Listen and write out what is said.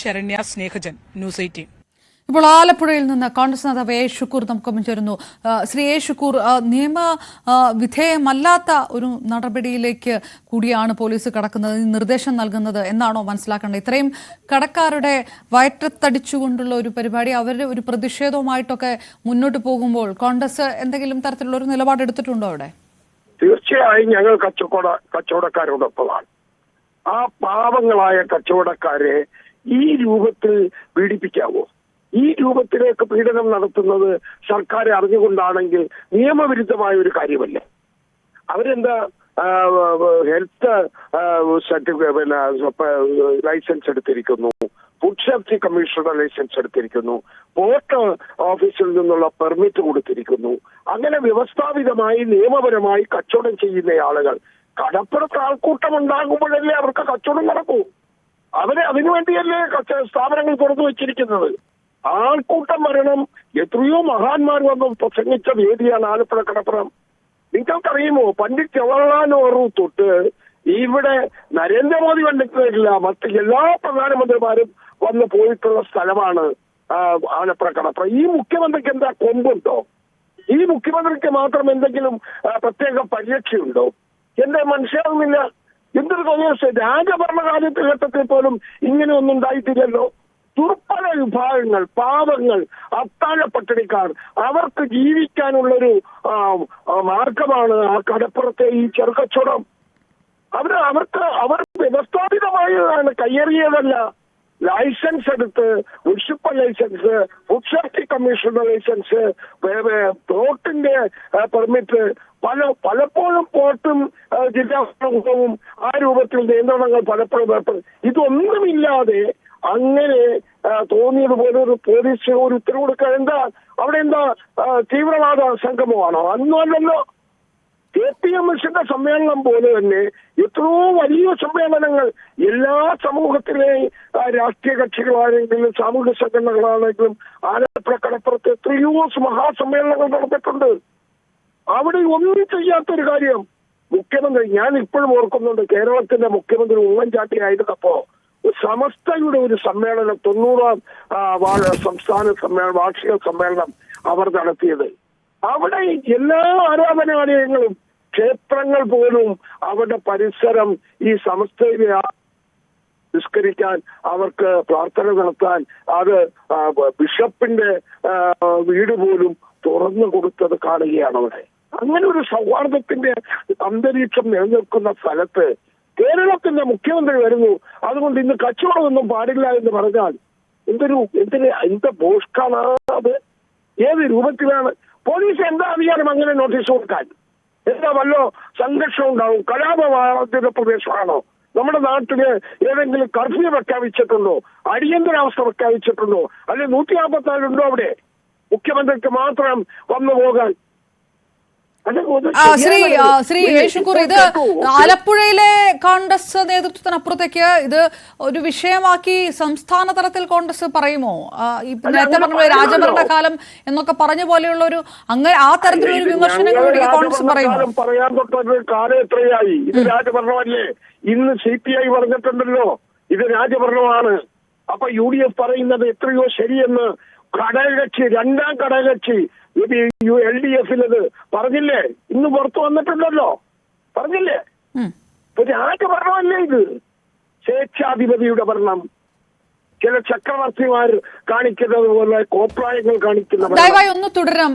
Saranya Snehajan, news 18. ഇപ്പോൾ ആലപ്പുഴയിൽ നിന്ന് കോൺഗ്രസ് നേതാവ് എ ഷുക്കൂർ നമുക്കൊപ്പം ചേരുന്നു. ശ്രീ എ ഷുക്കൂർ, നിയമ വിധേയമല്ലാത്ത ഒരു നടപടിയിലേക്ക് കൂടിയാണ് പോലീസ് കടക്കുന്നത്, നിർദ്ദേശം നൽകുന്നത് എന്നാണോ മനസ്സിലാക്കേണ്ടത്? ഇത്രയും കടക്കാരുടെ വയറ്റത്തടിച്ചുകൊണ്ടുള്ള ഒരു പരിപാടി, അവരുടെ ഒരു പ്രതിഷേധവുമായിട്ടൊക്കെ മുന്നോട്ട് പോകുമ്പോൾ കോൺഗ്രസ് എന്തെങ്കിലും തരത്തിലുള്ള ഒരു നിലപാടെടുത്തിട്ടുണ്ടോ അവിടെ? തീർച്ചയായും ഞങ്ങൾ കച്ചവടക്കാരോടൊപ്പമാണ്. ആ പാവങ്ങളായ കച്ചവടക്കാരെ ഈ രൂപത്തിൽ പീഡിപ്പിക്കാവോ? ഈ രൂപത്തിലേക്ക് പീഡനം നടത്തുന്നത് സർക്കാർ അറിഞ്ഞുകൊണ്ടാണെങ്കിൽ നിയമവിരുദ്ധമായ ഒരു കാര്യമല്ല. അവരെന്താ ഹെൽത്ത് ലൈസൻസ് എടുത്തിരിക്കുന്നു, ഫുഡ് സേഫ്റ്റി കമ്മീഷണറുടെ ലൈസൻസ് എടുത്തിരിക്കുന്നു, പോർട്ട് ഓഫീസിൽ നിന്നുള്ള പെർമിറ്റ് കൊടുത്തിരിക്കുന്നു. അങ്ങനെ വ്യവസ്ഥാപിതമായി നിയമപരമായി കച്ചവടം ചെയ്യുന്ന ആളുകൾ, കടപ്പുറത്ത് ആൾക്കൂട്ടം ഉണ്ടാകുമ്പോഴല്ലേ അവർക്ക് കച്ചവടം നടക്കൂ. അതിനുവേണ്ടിയല്ലേ സ്ഥാപനങ്ങൾ തുറന്നു വെച്ചിരിക്കുന്നത്. ആൾക്കൂട്ടം വരണം. എത്രയോ മഹാന്മാർ വന്ന് പ്രസംഗിച്ച വേദിയാണ് ആലപ്പുഴ കടപ്പുറം. നിങ്ങൾക്കറിയുമോ, പണ്ഡിറ്റ് ജവഹർലാൽ നെഹ്റു തൊട്ട് ഇവിടെ നരേന്ദ്രമോദി കണ്ടിട്ടില്ല, മറ്റ് എല്ലാ പ്രധാനമന്ത്രിമാരും വന്ന് പോയിട്ടുള്ള സ്ഥലമാണ് ആലപ്പുഴ കടപ്പുറം. ഈ മുഖ്യമന്ത്രിക്ക് എന്താ കൊമ്പുണ്ടോ? ഈ മുഖ്യമന്ത്രിക്ക് മാത്രം എന്തെങ്കിലും പ്രത്യേക പരിരക്ഷയുണ്ടോ? എന്റെ മനസ്സിലാവുന്നില്ല. എന്തൊരു തോന്നിയ രാജഭരണകാലഘട്ടത്തിൽ പോലും ഇങ്ങനെ ഒന്നും ഉണ്ടായിട്ടില്ലല്ലോ. ദുർബല വിഭാഗങ്ങൾ, പാവങ്ങൾ, അത്താഴ പട്ടിണിക്കാർ, അവർക്ക് ജീവിക്കാനുള്ളൊരു മാർഗമാണ് ആ കടപ്പുറത്തെ ഈ ചെറുകച്ചവടം. അവർ വ്യവസ്ഥാപിതമായതാണ്, കയ്യേറിയതല്ല. ലൈസൻസ് എടുത്ത്, മുനിസിപ്പൽ ലൈസൻസ്, ഫുഡ് സേഫ്റ്റി കമ്മീഷണറുടെ ലൈസൻസ്, പോർട്ടിന്റെ പെർമിറ്റ്, പലപ്പോഴും പോർട്ടും ജില്ലാ ഭരണകൂടവും ആ രൂപത്തിൽ നിയന്ത്രണങ്ങൾ പലപ്പോഴും ഇതൊന്നുമില്ലാതെ അങ്ങനെ തോന്നിയതുപോലെ ഒരു പോലീസ് ഒരു ഉത്തരവ് കൊടുക്കാൻ അവിടെ തീവ്രവാദ സംഗമമാണോ? അതൊന്നുമല്ലല്ലോ. KPMSന്റെ സമ്മേളനം പോലെ തന്നെ എത്രയോ വലിയ സമ്മേളനങ്ങൾ എല്ലാ സമൂഹത്തിലെ രാഷ്ട്രീയ കക്ഷികളാണെങ്കിലും സാമൂഹ്യ സംഘടനകളാണെങ്കിലും ആലപ്പുഴ കടപ്പുറത്ത് എത്രയോ മഹാസമ്മേളനങ്ങൾ നടന്നിട്ടുണ്ട്. അവിടെ ഒന്നും ചെയ്യാത്തൊരു കാര്യം മുഖ്യമന്ത്രി, ഞാൻ ഇപ്പോഴും ഓർക്കുന്നുണ്ട്, കേരളത്തിന്റെ മുഖ്യമന്ത്രി ഉമ്മൻചാണ്ടി ആയിരുന്നപ്പോ സമസ്തയുടെ ഒരു സമ്മേളനം, 90ാം സംസ്ഥാന വാർഷിക സമ്മേളനം അവർ നടത്തിയത്. അവിടെ എല്ലാ ആരാധനാലയങ്ങളും, ക്ഷേത്രങ്ങൾ പോലും അവരുടെ പരിസരം ഈ സമസ്തയിലെ നിസ്കരിക്കാൻ, അവർക്ക് പ്രാർത്ഥന നടത്താൻ, അത് ബിഷപ്പിന്റെ വീട് പോലും തുറന്നു കൊടുത്തത് കാണുകയാണ് അവിടെ. അങ്ങനെ ഒരു സൗഹാർദ്ദത്തിന്റെ അന്തരീക്ഷം നിലനിൽക്കുന്ന സ്ഥലത്ത് കേരളത്തിന്റെ മുഖ്യമന്ത്രി വരുന്നു. അതുകൊണ്ട് ഇന്ന് കച്ചവടമൊന്നും പാടില്ല എന്ന് പറഞ്ഞാൽ എന്ത് ബോഷ്കാണ് അത്? ഏത് രൂപത്തിലാണ്? പോലീസ് എന്താ അധികാരം അങ്ങനെ നോട്ടീസ് കൊടുക്കാൻ? വല്ലോ സംഘർഷം ഉണ്ടാവും? കലാപബാധിത പ്രദേശമാണോ? നമ്മുടെ നാട്ടില് ഏതെങ്കിലും കർഫ്യൂ പ്രഖ്യാപിച്ചിട്ടുണ്ടോ? അടിയന്തരാവസ്ഥ പ്രഖ്യാപിച്ചിട്ടുണ്ടോ? അല്ലെങ്കിൽ 144 ഉണ്ടോ അവിടെ മുഖ്യമന്ത്രിക്ക് മാത്രം വന്നു പോകാൻ? ശ്രീ ഷുക്കൂർ, ഇത് ആലപ്പുഴയിലെ കോൺഗ്രസ് നേതൃത്വത്തിനപ്പുറത്തേക്ക് ഇത് ഒരു വിഷയമാക്കി സംസ്ഥാന തലത്തിൽ കോൺഗ്രസ് പറയുമോ? നേരത്തെ പറഞ്ഞ രാജഭരണകാലം എന്നൊക്കെ പറഞ്ഞ പോലെയുള്ള ഒരു ആ തരത്തിലുള്ള ഒരു വിമർശനങ്ങൾ കോൺഗ്രസ് പറയുമോ? പറയാൻ തൊട്ടൊരു കാലം എത്രയായി? ഇത് രാജഭരണമല്ലേ? ഇന്ന് CPI പറഞ്ഞിട്ടുണ്ടല്ലോ ഇത് രാജഭരണമാണ്. അപ്പൊ UDF പറയുന്നത് എത്രയോ ശരിയെന്ന് ഘടകകക്ഷി, രണ്ടാം ഘടകകക്ഷി LDF പറഞ്ഞില്ലേ? ഇന്ന് പുറത്തു വന്നിട്ടുണ്ടല്ലോ, പറഞ്ഞില്ലേ? രാജഭരണമല്ലേ ഇത്? സ്വേച്ഛാധിപതിയുടെ ഭരണം. ചില ചക്രവർത്തിമാർ കാണിക്കുന്നത് പോലെ കോപ്രായങ്ങൾ കാണിക്കുന്ന. ദയവായി ഒന്ന് തുടരാം.